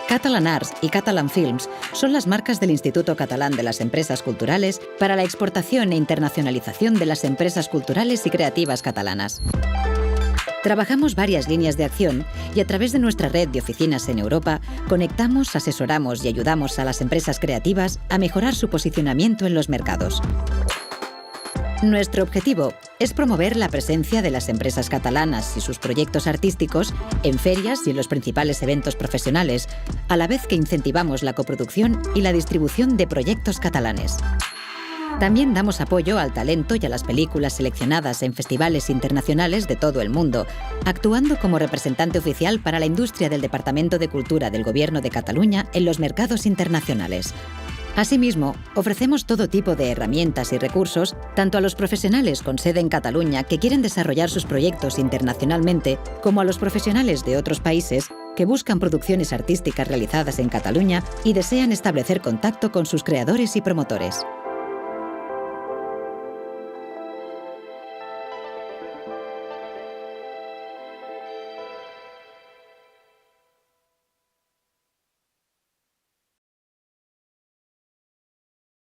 Catalan Arts y Catalan Films son las marcas del Instituto Catalán de las Empresas Culturales para la exportación e internacionalización de las empresas culturales y creativas catalanas. Trabajamos varias líneas de acción y a través de nuestra red de oficinas en Europa conectamos, asesoramos y ayudamos a las empresas creativas a mejorar su posicionamiento en los mercados. Nuestro objetivo es promover la presencia de las empresas catalanas y sus proyectos artísticos en ferias y en los principales eventos profesionales, a la vez que incentivamos la coproducción y la distribución de proyectos catalanes. También damos apoyo al talento y a las películas seleccionadas en festivales internacionales de todo el mundo, actuando como representante oficial para la industria del Departamento de Cultura del Gobierno de Cataluña en los mercados internacionales. Asimismo, ofrecemos todo tipo de herramientas y recursos, tanto a los profesionales con sede en Cataluña que quieren desarrollar sus proyectos internacionalmente, como a los profesionales de otros países que buscan producciones artísticas realizadas en Cataluña y desean establecer contacto con sus creadores y promotores.